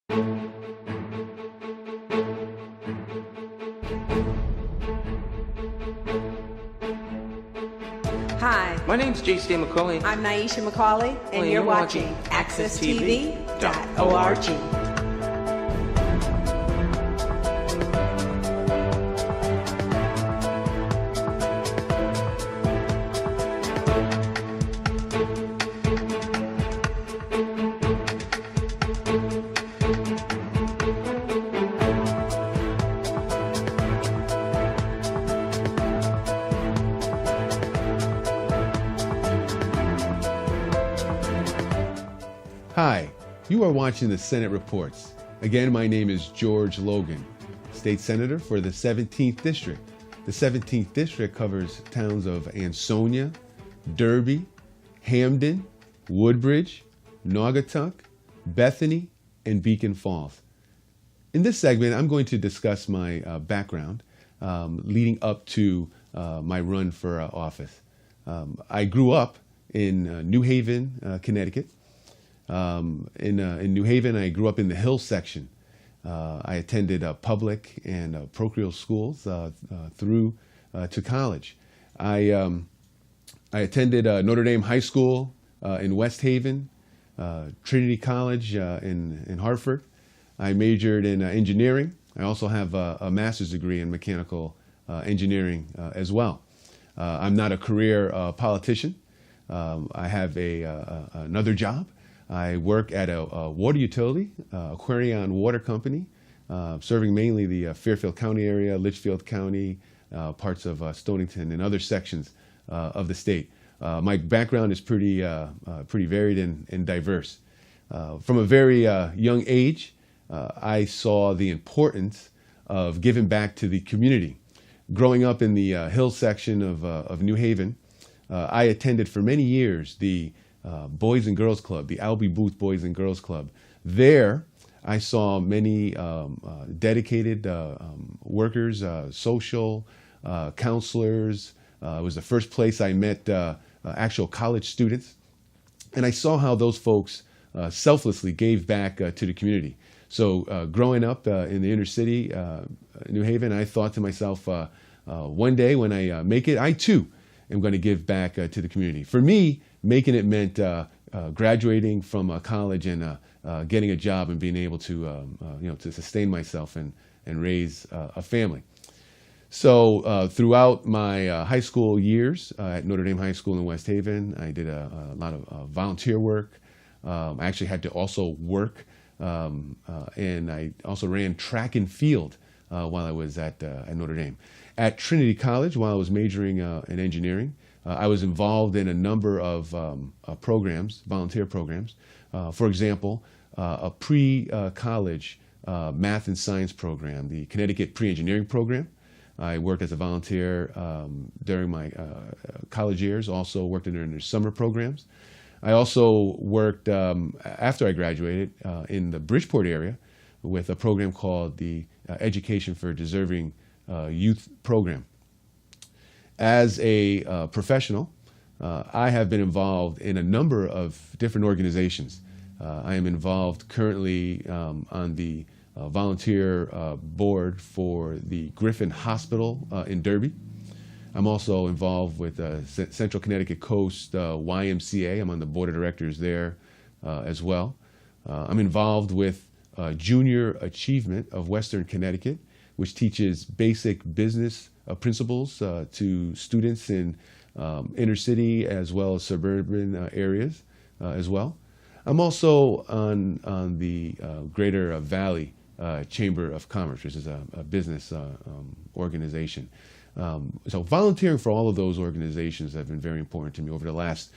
Hi, My name's J.C. McCauley. I'm Naisha McCauley, and you're watching AccessTV.org. Hi, you are watching the Senate Reports. Again, my name is George Logan, State Senator for the 17th District. The 17th District covers towns of Ansonia, Derby, Hamden, Woodbridge, Naugatuck, Bethany, and Beacon Falls. In this segment, I'm going to discuss my background leading up to my run for office. I grew up in New Haven, Connecticut. In New Haven, I grew up in the Hill section. I attended public and parochial schools through to college. I attended Notre Dame High School in West Haven, Trinity College in Hartford. I majored in engineering. I also have a master's degree in mechanical engineering as well. I'm not a career politician. I have another job. I work at a water utility, Aquarion Water Company, serving mainly the Fairfield County area, Litchfield County, parts of Stonington, and other sections of the state. My background is pretty varied and diverse. From a very young age, I saw the importance of giving back to the community. Growing up in the Hill section of New Haven, I attended for many years the Boys and Girls Club, the Albee Booth Boys and Girls Club. There, I saw many dedicated workers, social counselors. It was the first place I met actual college students. And I saw how those folks selflessly gave back to the community. So growing up in the inner city, New Haven, I thought to myself, one day when I make it, I too am going to give back to the community. For me, making it meant graduating from college and getting a job and being able to, to sustain myself and raise a family. So throughout my high school years at Notre Dame High School in West Haven, I did a lot of volunteer work. I actually had to also work, and I also ran track and field while I was at Notre Dame. At Trinity College, while I was majoring in engineering, I was involved in a number of programs, volunteer programs. For example, a pre-college math and science program, the Connecticut Pre-Engineering Program. I worked as a volunteer during my college years, also worked during their summer programs. I also worked, after I graduated, in the Bridgeport area with a program called the Education for Deserving Youth Program. As a professional, I have been involved in a number of different organizations. I am involved currently on the volunteer board for the Griffin Hospital in Derby. I'm also involved with Central Connecticut Coast YMCA. I'm on the board of directors there as well. I'm involved with Junior Achievement of Western Connecticut, which teaches basic business principles to students in inner city as well as suburban areas as well. I'm also on the Greater Valley Chamber of Commerce, which is a business organization. So volunteering for all of those organizations have been very important to me over the last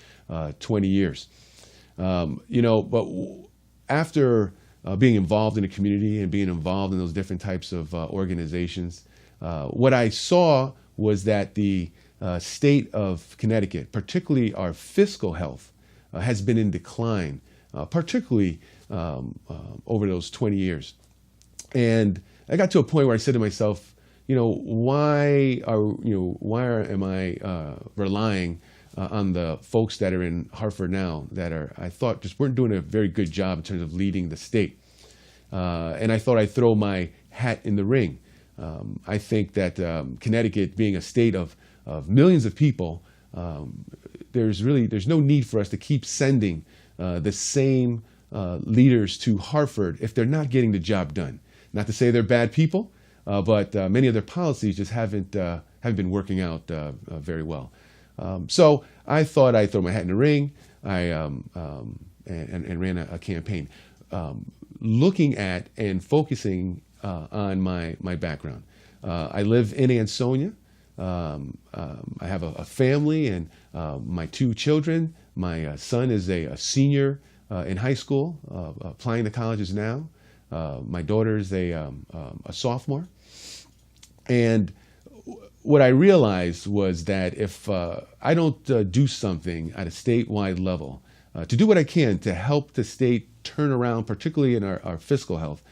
20 years. But after being involved in the community and being involved in those different types of organizations, what I saw was that the state of Connecticut, particularly our fiscal health, has been in decline, particularly over those 20 years. And I got to a point where I said to myself, why am I relying on the folks that are in Hartford now that I thought just weren't doing a very good job in terms of leading the state. and I thought I'd throw my hat in the ring. I think that Connecticut, being a state of millions of people, there's no need for us to keep sending the same leaders to Hartford if they're not getting the job done. Not to say they're bad people, but many of their policies just haven't been working out very well. So I thought I'd throw my hat in the ring. And ran a campaign looking at and focusing on my background. I live in Ansonia. I have a family and my two children. My son is a senior in high school, applying to colleges now. My daughter is a sophomore. And what I realized was that if I don't do something at a statewide level to do what I can to help the state turn around, particularly in our fiscal health,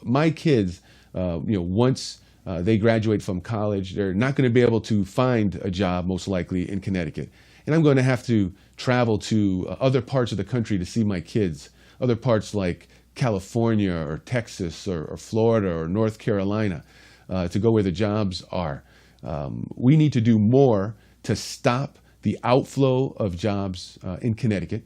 my kids, once they graduate from college, they're not going to be able to find a job, most likely, in Connecticut. And I'm going to have to travel to other parts of the country to see my kids, other parts like California or Texas or Florida or North Carolina, to go where the jobs are. We need to do more to stop the outflow of jobs in Connecticut,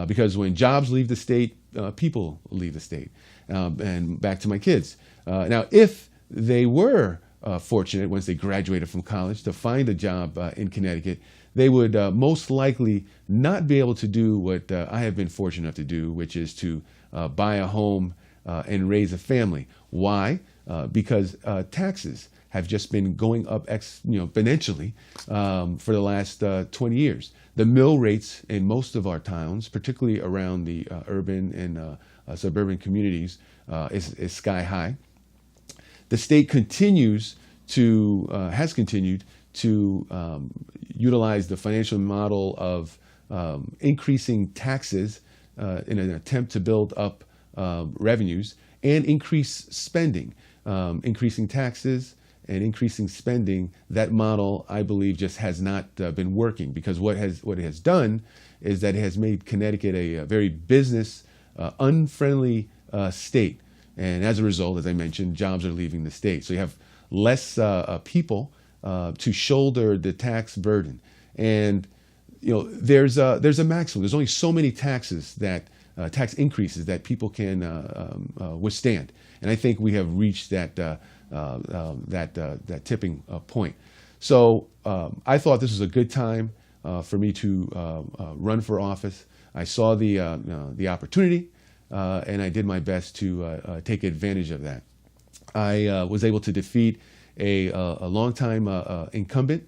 because when jobs leave the state, people leave the state. And back to my kids. Now, if they were fortunate once they graduated from college to find a job in Connecticut, they would most likely not be able to do what I have been fortunate enough to do, which is to buy a home and raise a family. Why? Because taxes have just been going up exponentially for the last 20 years. The mill rates in most of our towns, particularly around the urban and suburban communities, is sky high. The state has continued to utilize the financial model of increasing taxes in an attempt to build up revenues and increase spending. Increasing taxes and increasing spending, that model, I believe, just has not been working, because what it has done is that it has made Connecticut a very business unfriendly state. And as a result, as I mentioned, jobs are leaving the state. So you have less people to shoulder the tax burden. And there's a maximum. There's only so many tax increases that people can withstand. And I think we have reached that tipping point. So I thought this was a good time for me to run for office. I saw the opportunity, and I did my best to take advantage of that. I was able to defeat a longtime incumbent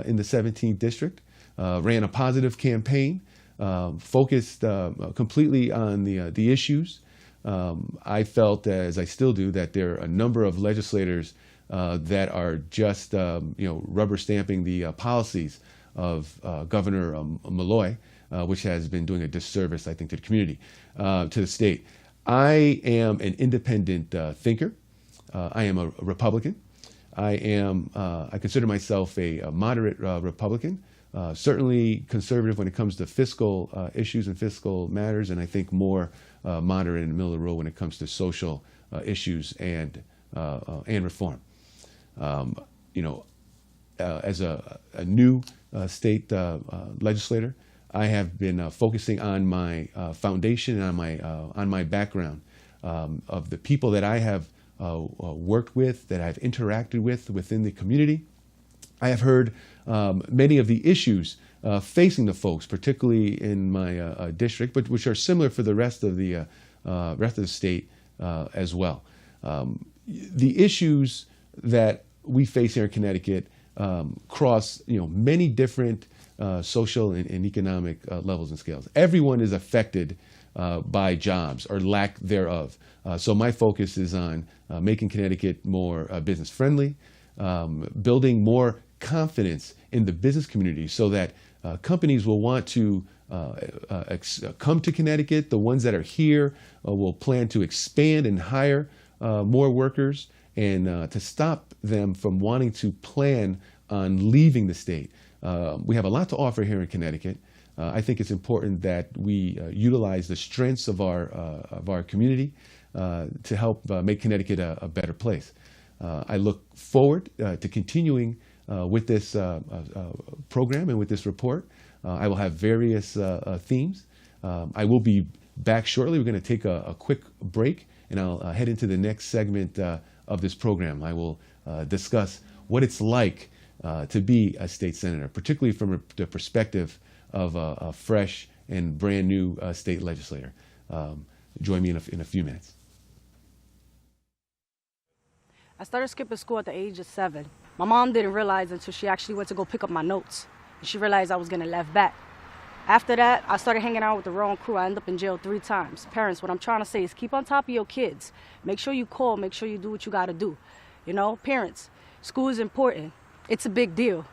in the 17th district, ran a positive campaign, focused completely on the issues. I felt, as I still do, that there are a number of legislators that are just rubber stamping the policies of Governor McCauley, which has been doing a disservice, I think, to the community, to the state. I am an independent thinker. I am a Republican. I consider myself a moderate Republican, certainly conservative when it comes to fiscal issues and fiscal matters, and I think more moderate in the middle of the road when it comes to social issues and reform. As a new state legislator, I have been focusing on my foundation and on my background of the people that I have worked with, that I've interacted with within the community. I have heard many of the issues facing the folks, particularly in my district, but which are similar for the rest of the state as well. The issues that we face here in Connecticut cross many different social and economic levels and scales. Everyone is affected by jobs or lack thereof. So my focus is on making Connecticut more business friendly, building more confidence in the business community so that companies will want to come to Connecticut. The ones that are here will plan to expand and hire more workers, and to stop them from wanting to plan on leaving the state. We have a lot to offer here in Connecticut. I think it's important that we utilize the strengths of our community. to help make Connecticut a better place. I look forward to continuing with this program and with this report. I will have various themes. I will be back shortly. We're going to take a quick break, and I'll head into the next segment of this program. I will discuss what it's like to be a state senator, particularly from the perspective of a fresh and brand new state legislator. Join me in a few minutes. I started skipping school at the age of 7. My mom didn't realize until she actually went to go pick up my notes. And she realized I was getting left back. After that, I started hanging out with the wrong crew. I ended up in jail 3 times. Parents, what I'm trying to say is keep on top of your kids. Make sure you call, make sure you do what you gotta do. You know, parents, school is important. It's a big deal.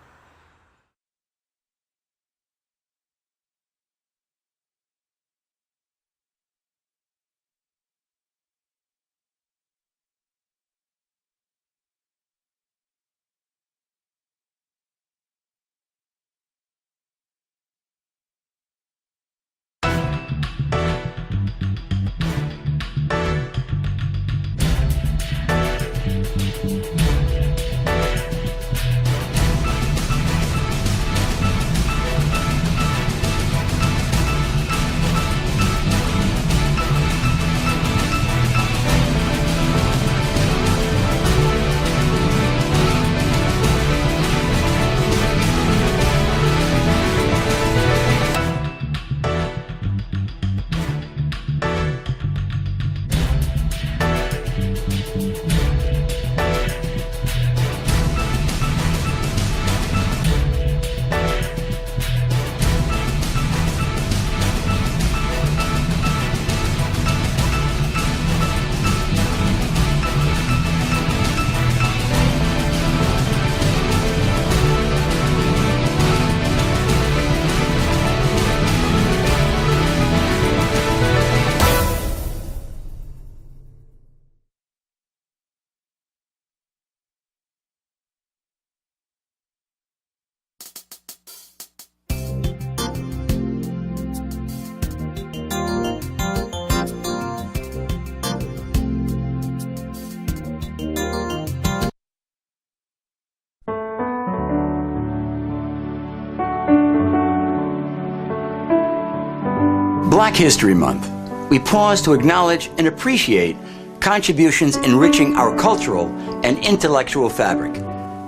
Black History Month, we pause to acknowledge and appreciate contributions enriching our cultural and intellectual fabric.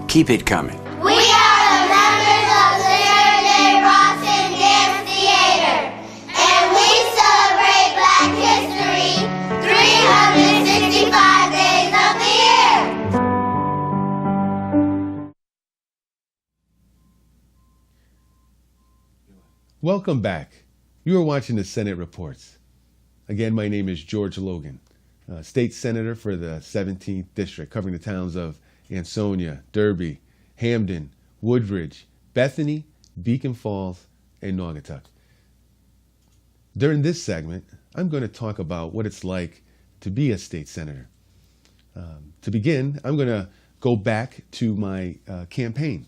Keep it coming. We are the members of the Saturday Boston Dance Theater, and we celebrate Black history 365 days of the year. Welcome back. You are watching the Senate Reports. Again, my name is George Logan, State Senator for the 17th District, covering the towns of Ansonia, Derby, Hamden, Woodbridge, Bethany, Beacon Falls, and Naugatuck. During this segment, I'm going to talk about what it's like to be a state senator. To begin, I'm going to go back to my campaign.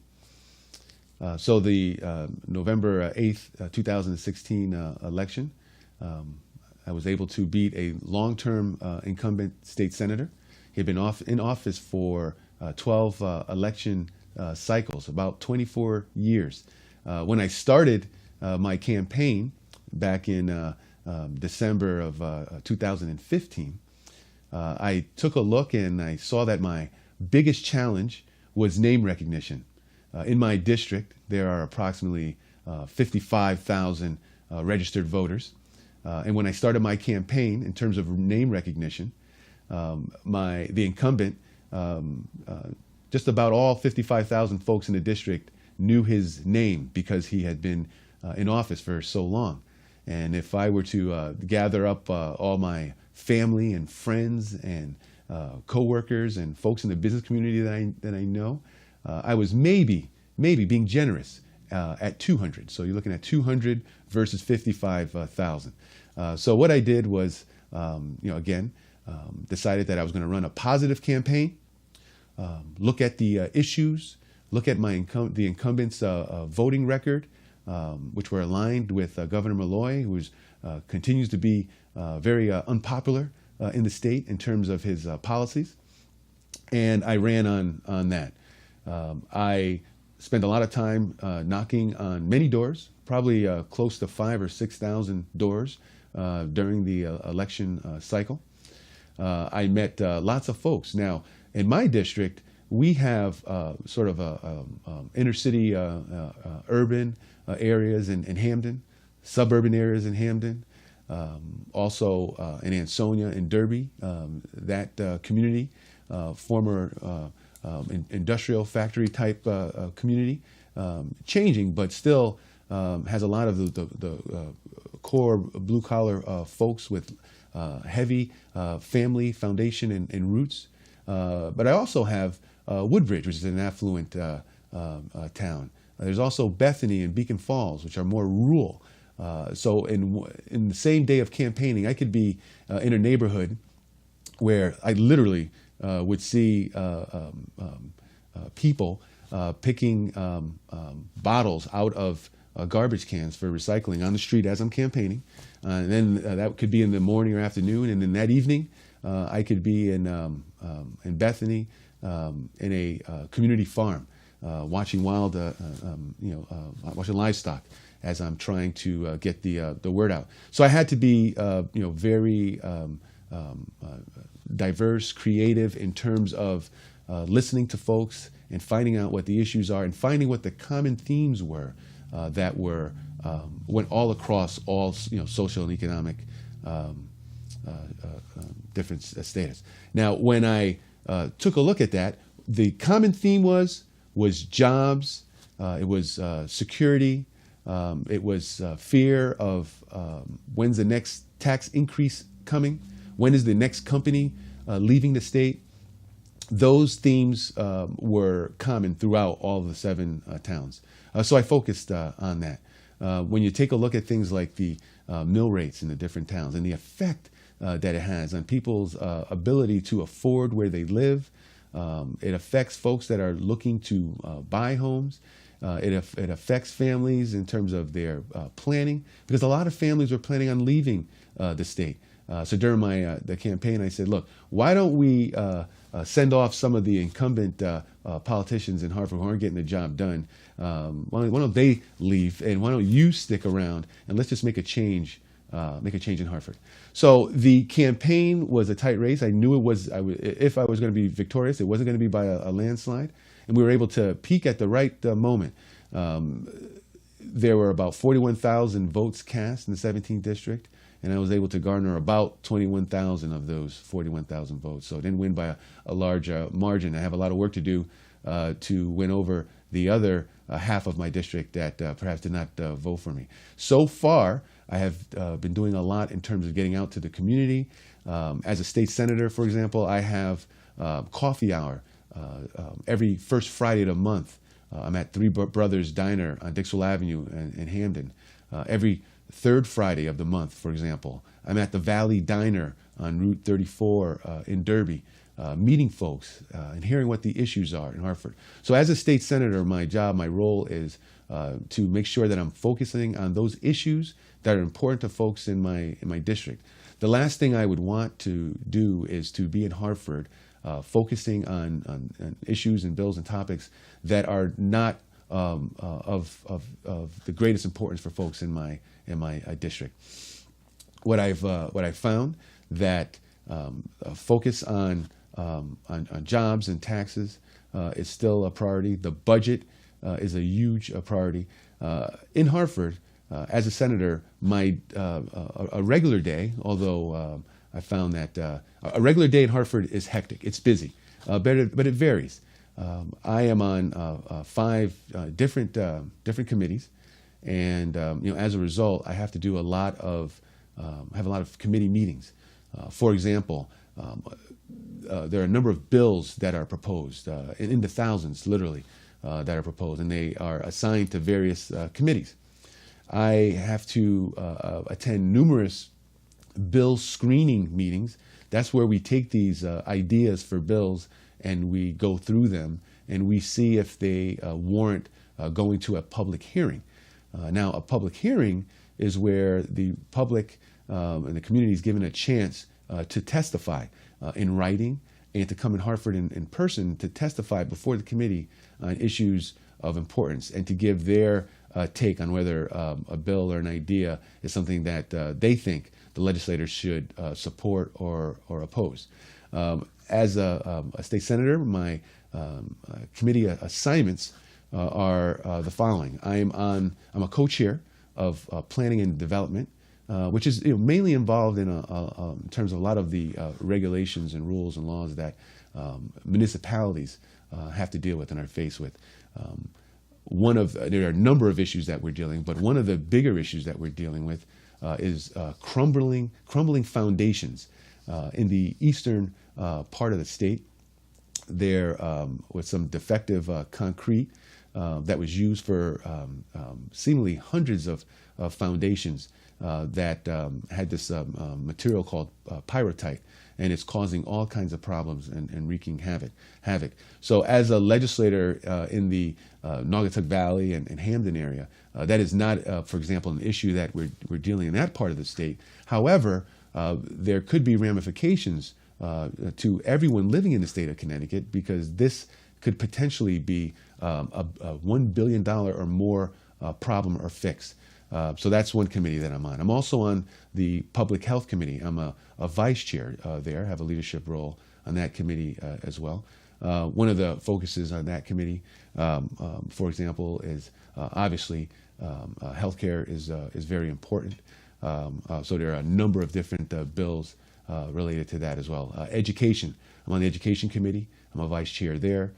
So the November 8th, 2016 election, I was able to beat a long-term incumbent state senator. He had been in office for 12 election cycles, about 24 years. When I started my campaign back in December of 2015, I took a look and I saw that my biggest challenge was name recognition. In my district, there are approximately 55,000 registered voters. And when I started my campaign, in terms of name recognition, the incumbent, just about all 55,000 folks in the district knew his name because he had been in office for so long. And if I were to gather up all my family and friends and coworkers and folks in the business community that I know, I was maybe being generous at 200. So you're looking at 200 versus 55,000. So what I did was, decided that I was going to run a positive campaign, look at the issues, look at the incumbent's voting record, which were aligned with Governor Malloy, who continues to be very unpopular in the state in terms of his policies, and I ran on that. I spent a lot of time knocking on many doors, probably close to 5,000 or 6,000 doors during the election cycle. I met lots of folks. Now, in my district, we have sort of inner city urban areas in Hamden, suburban areas in Hamden, also in Ansonia and Derby, that community, former industrial factory type community, changing, but still has a lot of the core blue collar folks with heavy family foundation and roots. But I also have Woodbridge, which is an affluent town. There's also Bethany and Beacon Falls, which are more rural. So in the same day of campaigning, I could be in a neighborhood where I literally would see people picking bottles out of garbage cans for recycling on the street as I'm campaigning. And then that could be in the morning or afternoon. And then that evening, I could be in Bethany in a community farm, watching watching livestock as I'm trying to get the word out. So I had to be very diverse, creative in terms of listening to folks and finding out what the issues are and finding what the common themes were that went all across all social and economic different status. Now, when I took a look at that, the common theme was jobs, it was security, it was fear of when's the next tax increase coming, when is the next company leaving the state. Those themes were common throughout all of the 7 towns. So I focused on that. When you take a look at things like the mill rates in the different towns and the effect that it has on people's ability to afford where they live, it affects folks that are looking to buy homes. It affects families in terms of their planning, because a lot of families were planning on leaving the state. So during the campaign, I said, look, why don't we send off some of the incumbent politicians in Hartford who aren't getting the job done? Why don't they leave, and why don't you stick around, and let's just make a change in Hartford. So the campaign was a tight race. I knew if I was going to be victorious, it wasn't going to be by a landslide. And we were able to peak at the right moment. There were about 41,000 votes cast in the 17th district, and I was able to garner about 21,000 of those 41,000 votes. So I didn't win by a large margin. I have a lot of work to do to win over the other half of my district that perhaps did not vote for me. So far, I have been doing a lot in terms of getting out to the community. As a state senator, for example, I have coffee hour every first Friday of the month. I'm at Three Brothers Diner on Dixwell Avenue in Hamden. Every third Friday of the month, for example, I'm at the Valley Diner on Route 34 in Derby, meeting folks and hearing what the issues are in Hartford. So as a state senator, my role is to make sure that I'm focusing on those issues that are important to folks in my district. The last thing I would want to do is to be in Hartford focusing on issues and bills and topics that are not of the greatest importance for folks in my district. What I've found that focus on jobs and taxes is still a priority. The budget is a huge priority. In Hartford, as a senator, a regular day, although I found that a regular day in Hartford is hectic. It's busy, but it varies. I am on 5 different committees, and as a result, I have to do a lot of committee meetings. For example, there are a number of bills that are proposed in the thousands, literally, that are proposed, and they are assigned to various committees. I have to attend numerous bill screening meetings. That's where we take these ideas for bills and we go through them and we see if they warrant going to a public hearing. Now, a public hearing is where the public and the community is given a chance to testify in writing and to come in Hartford in person to testify before the committee on issues of importance and to give their take on whether a bill or an idea is something that they think the legislators should support or oppose. As a state senator, my committee assignments are the following. I'm a co-chair of planning and development, which is mainly involved in terms of a lot of the regulations and rules and laws that municipalities have to deal with and are faced with. There are a number of issues that we're dealing with, but one of the bigger issues that we're dealing with is crumbling foundations in the eastern part of the state. There was some defective concrete that was used for seemingly hundreds of foundations that had this material called pyrrhotite, and it's causing all kinds of problems and wreaking havoc. So as a legislator in the Naugatuck Valley and Hamden area, that is not, for example, an issue that we're dealing in that part of the state. However, there could be ramifications to everyone living in the state of Connecticut, because this could potentially be a $1 billion or more problem or fix. So that's one committee that I'm on. I'm also on the Public Health Committee. I'm a vice chair there, have a leadership role on that committee as well. One of the focuses on that committee, for example, is obviously healthcare is very important. So there are a number of different bills related to that as well. Education. I'm on the Education Committee. I'm a vice chair there.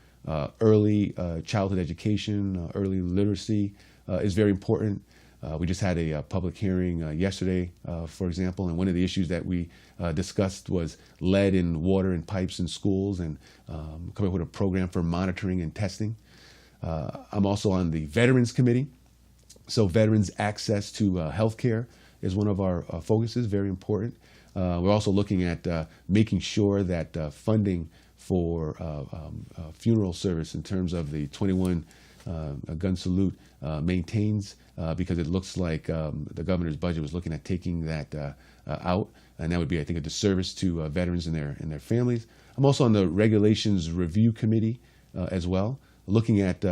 Early childhood education, early literacy is very important. We just had a public hearing yesterday, for example, and one of the issues that we discussed was lead in water and pipes in schools, and coming up with a program for monitoring and testing. I'm also on the Veterans Committee. So veterans' access to health care is one of our focuses, very important. We're also looking at making sure that funding for funeral service in terms of the 21 gun salute maintains, because it looks like the governor's budget was looking at taking that out, and that would be, I think, a disservice to veterans and their families. I'm also on the Regulations Review Committee as well, looking at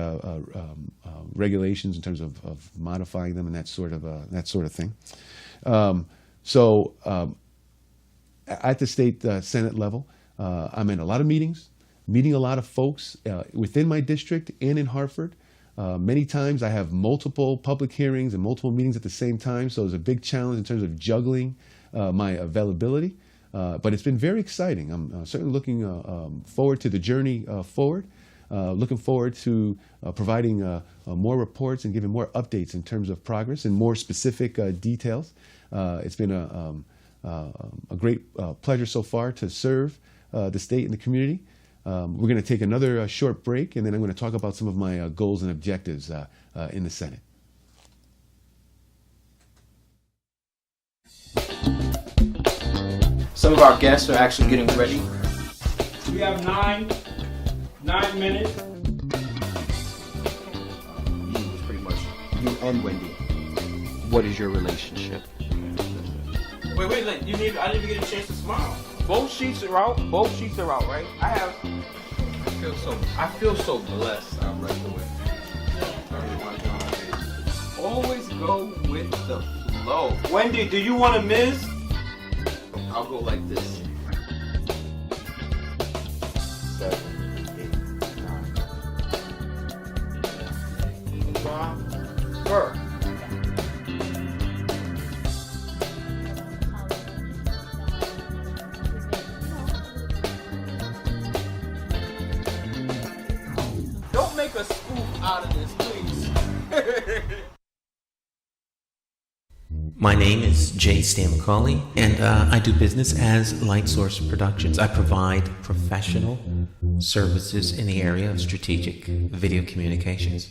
regulations in terms of modifying them and that sort of thing. So at the state Senate level, I'm in a lot of meetings, meeting a lot of folks within my district and in Hartford. Many times I have multiple public hearings and multiple meetings at the same time, so it's a big challenge in terms of juggling my availability. But it's been very exciting. I'm certainly looking forward to the journey forward, looking forward to providing more reports and giving more updates in terms of progress and more specific details. It's been a great pleasure so far to serve the state and the community. We're going to take another short break, and then I'm going to talk about some of my goals and objectives in the Senate. Some of our guests are actually getting ready. We have nine minutes. Pretty much you and Wendy. What is your relationship? Wait, I didn't even get a chance to smile. Both sheets are out, right? I feel so blessed. I'm right away. Always go with the flow. Wendy, do you want a Ms.? I'll go like this. 7, 8, 9. Burr. Don't make a spoof out of this, please. My name is J. Stan McCauley, and I do business as Light Source Productions. I provide professional services in the area of strategic video communications.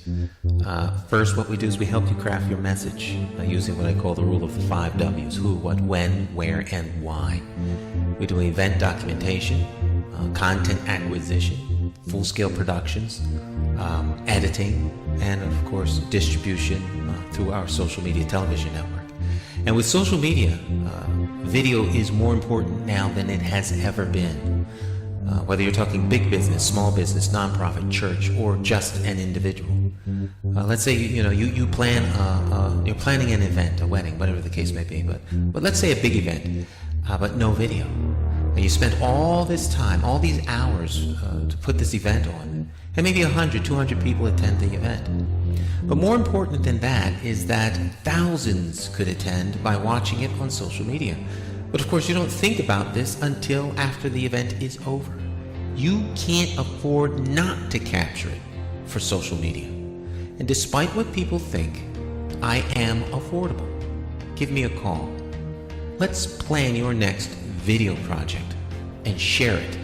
First, what we do is we help you craft your message using what I call the rule of the 5 W's: who, what, when, where, and why. We do event documentation, content acquisition, full-scale productions, editing, and of course distribution through our social media television network. And with social media, Video is more important now than it has ever been. Whether you're talking big business, small business, nonprofit, church, or just an individual. Let's say you plan you're planning an event, a wedding, whatever the case may be. But let's say a big event, but no video. And you spent all this time, all these hours to put this event on, and maybe 100, 200 people attend the event. But more important than that is that thousands could attend by watching it on social media. But of course, you don't think about this until after the event is over. You can't afford not to capture it for social media. And despite what people think, I am affordable. Give me a call. Let's plan your next video project and share it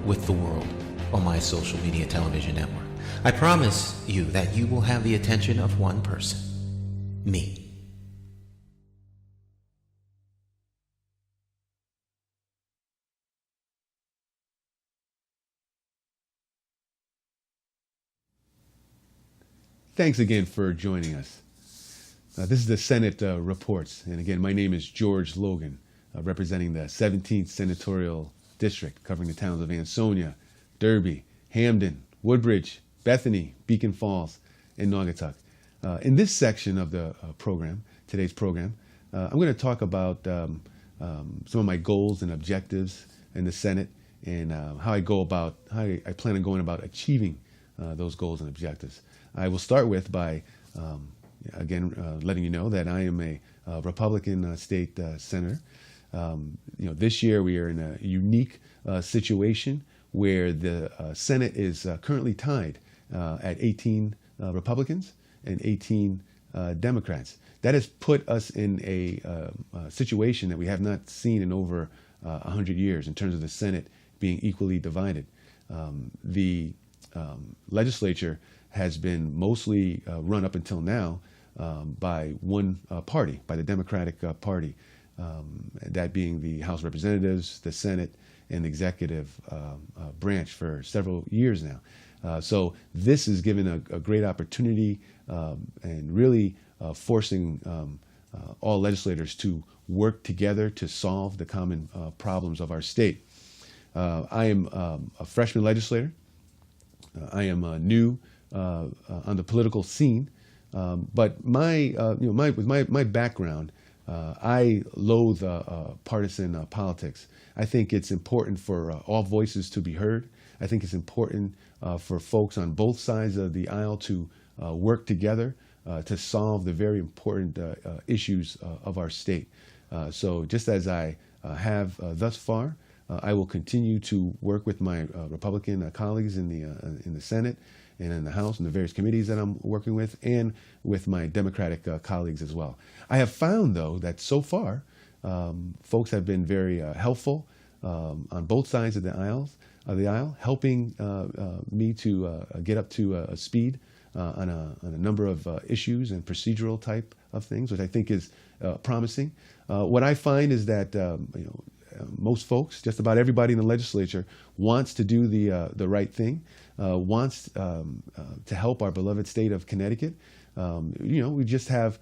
with the world on my social media television network. I promise you that you will have the attention of one person, me. Thanks again for joining us. This is the Senate Reports. And again, my name is George Logan, representing the 17th Senatorial District, covering the towns of Ansonia, Derby, Hamden, Woodbridge, Bethany, Beacon Falls, and Naugatuck. In this section of the program, today's program, I'm going to talk about some of my goals and objectives in the Senate and how I plan on going about achieving those goals and objectives. I will start with by, letting you know that I am a Republican state senator. This year we are in a unique situation where the Senate is currently tied at 18 Republicans and 18 Democrats. That has put us in a situation that we have not seen in over 100 years in terms of the Senate being equally divided. The legislature has been mostly run up until now by one party, by the Democratic Party, that being the House of Representatives, the Senate, and the executive branch for several years now. So this is given a great opportunity and really forcing all legislators to work together to solve the common problems of our state. I am a freshman legislator. I am new on the political scene, but with my background, I loathe partisan politics. I think it's important for all voices to be heard. I think it's important for folks on both sides of the aisle to work together to solve the very important issues of our state. So just as I have thus far, I will continue to work with my Republican colleagues in the Senate and in the House and the various committees that I'm working with, and with my Democratic colleagues as well. I have found, though, that so far, folks have been very helpful on both sides of the aisle, helping me to get up to speed on a number of issues and procedural type of things, which I think is promising. What I find is that most folks, just about everybody in the legislature, wants to do the right thing, wants to help our beloved state of Connecticut. We just have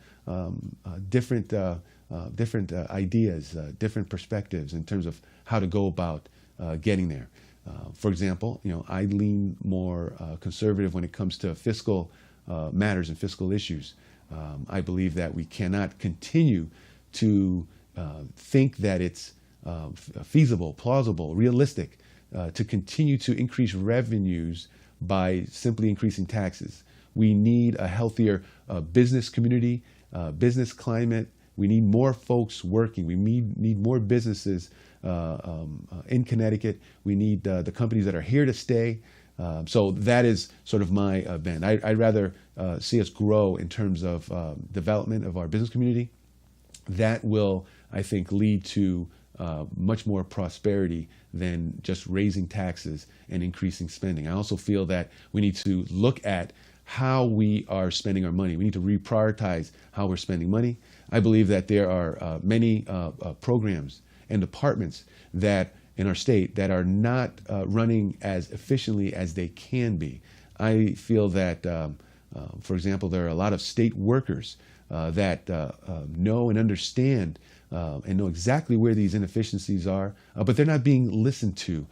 different ideas, different perspectives in terms of how to go about getting there. For example, I lean more conservative when it comes to fiscal matters and fiscal issues. I believe that we cannot continue to think that it's feasible, plausible, realistic to continue to increase revenues by simply increasing taxes. We need a healthier business community, business climate. We need more folks working. We need more businesses in Connecticut. We need the companies that are here to stay. So that is sort of my bent. I'd rather see us grow in terms of development of our business community. That will, I think, lead to much more prosperity than just raising taxes and increasing spending. I also feel that we need to look at how we are spending our money. We need to reprioritize how we're spending money. I believe that there are many programs and departments that in our state that are not running as efficiently as they can be. I feel that, for example, there are a lot of state workers that know and understand and know exactly where these inefficiencies are, but they're not being listened to.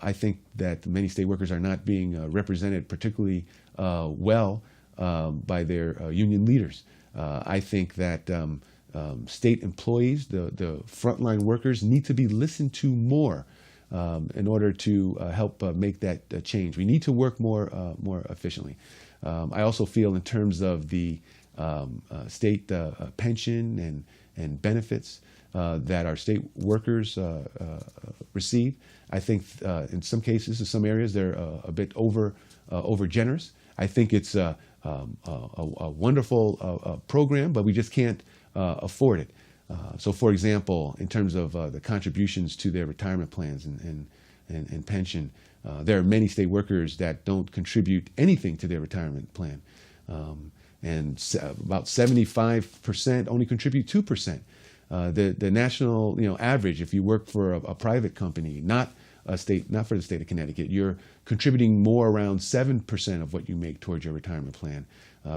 I think that many state workers are not being represented particularly well by their union leaders. I think that state employees, the frontline workers, need to be listened to more in order to help make that change. We need to work more efficiently. I also feel in terms of the state pension and benefits that our state workers receive. I think in some cases, in some areas, they're a bit over generous. I think it's a wonderful program, but we just can't afford it. So, for example, in terms of the contributions to their retirement plans and pension, there are many state workers that don't contribute anything to their retirement plan. And about 75% only contribute 2%. The national average, if you work for a private company, not for the state of Connecticut, you're contributing more around 7% of what you make towards your retirement plan.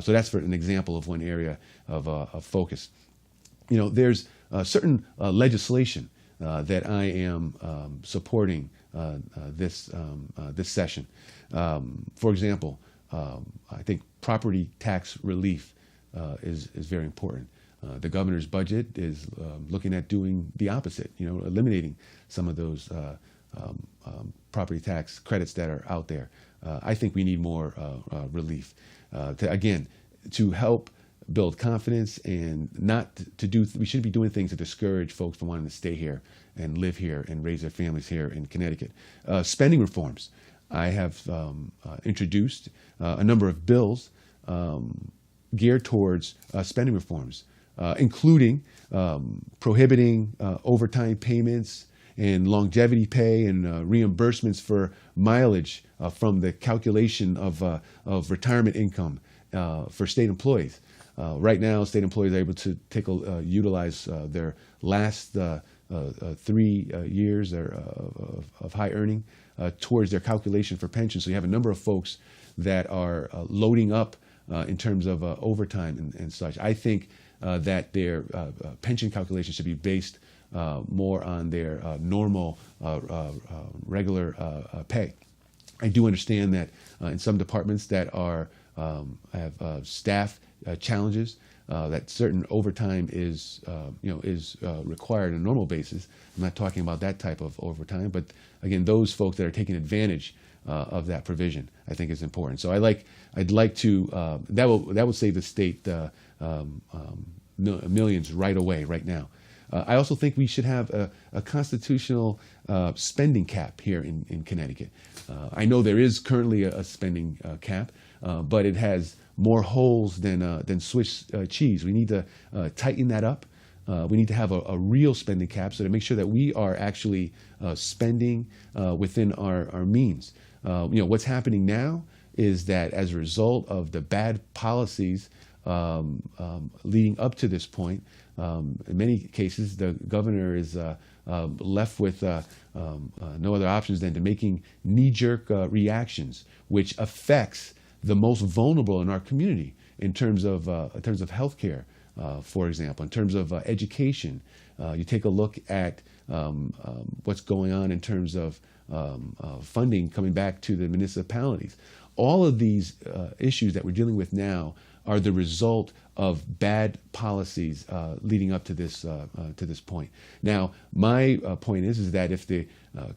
So that's for an example of one area of focus. There's certain legislation that I am supporting this session. For example, I think property tax relief is very important. The governor's budget is looking at doing the opposite, eliminating some of those property tax credits that are out there. I think we need more relief to help build confidence and we shouldn't be doing things to discourage folks from wanting to stay here and live here and raise their families here in Connecticut. Spending reforms. I have introduced a number of bills geared towards spending reforms, including prohibiting overtime payments and longevity pay and reimbursements for mileage from the calculation of retirement income for state employees. Right now, state employees are able to utilize their last 3 years of high earning towards their calculation for pension. So you have a number of folks that are loading up in terms of overtime and such. I think that their pension calculation should be based more on their normal, regular pay. I do understand that in some departments that have staff challenges, that certain overtime is required on a normal basis. I'm not talking about that type of overtime, but again, those folks that are taking advantage of that provision, I think is important. So I'd like to that will save the state millions right away, right now. I also think we should have a constitutional spending cap here in Connecticut. I know there is currently a spending cap, but it has more holes than Swiss cheese. We need to tighten that up. We need to have a real spending cap so to make sure that we are actually spending within our means. What's happening now is that as a result of the bad policies leading up to this point, in many cases, the governor is left with no other options than to making knee-jerk reactions, which affects the most vulnerable in our community in terms of healthcare, for example, in terms of education. You take a look at what's going on in terms of funding coming back to the municipalities. All of these issues that we're dealing with now are the result of bad policies leading up to this point. Now, my point is that if the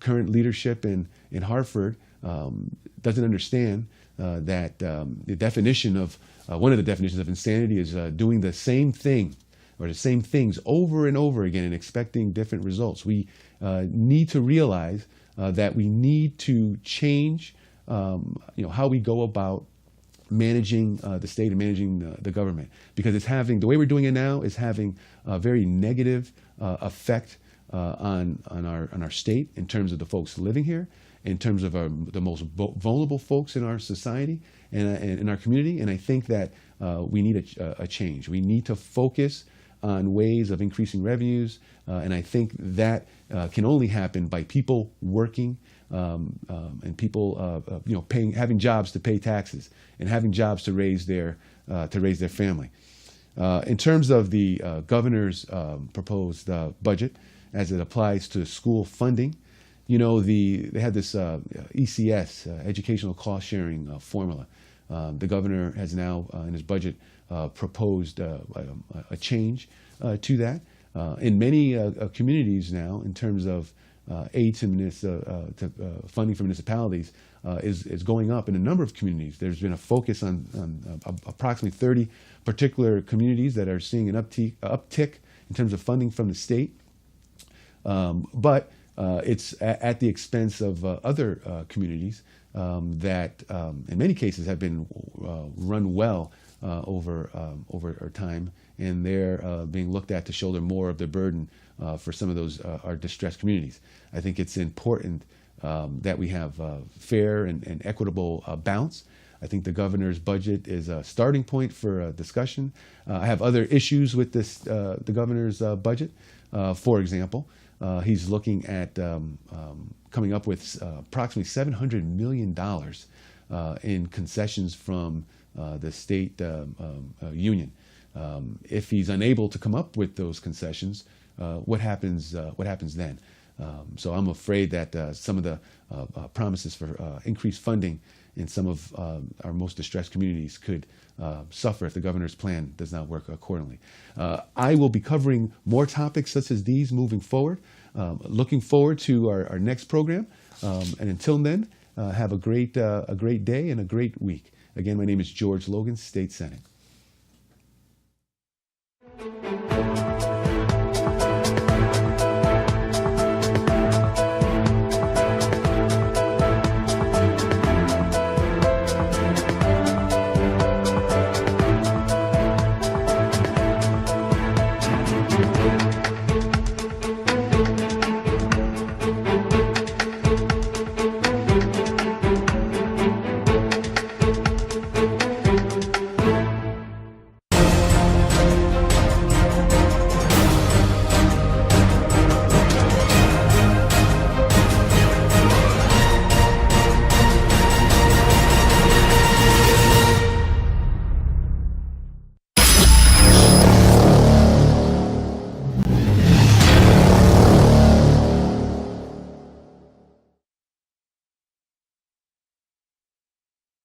current leadership in Hartford doesn't understand that the definition of one of the definitions of insanity is doing the same thing or the same things over and over again and expecting different results, we need to realize that we need to change how we go about managing the state and managing the government, because the way we're doing it now is having a very negative effect on our state in terms of the folks living here, in terms of the most vulnerable folks in our society and in our community. And I think that we need a change. We need to focus on ways of increasing revenues, and I think that can only happen by people working and people having jobs to pay taxes and having jobs to raise their family. In terms of the governor's proposed budget as it applies to school funding, you know, they had this ECS, educational cost sharing formula. The governor has now, in his budget, proposed a change to that. In many communities now, in terms of aid to funding for municipalities, is going up in a number of communities. There's been a focus on approximately 30 particular communities that are seeing an uptick in terms of funding from the state. But it's at the expense of other communities that, in many cases, have been run well over time, and they're being looked at to shoulder more of the burden for some of those our distressed communities. I think it's important that we have fair and equitable balance. I think the governor's budget is a starting point for discussion. I have other issues with this, the governor's budget. For example, he's looking at coming up with approximately $700 million in concessions from the state union. If he's unable to come up with those concessions, what happens then? So I'm afraid that some of the promises for increased funding in some of our most distressed communities could suffer if the governor's plan does not work accordingly. I will be covering more topics such as these moving forward. Looking forward to our next program. And until then, have a great day and a great week. Again, my name is George Logan, State Senate.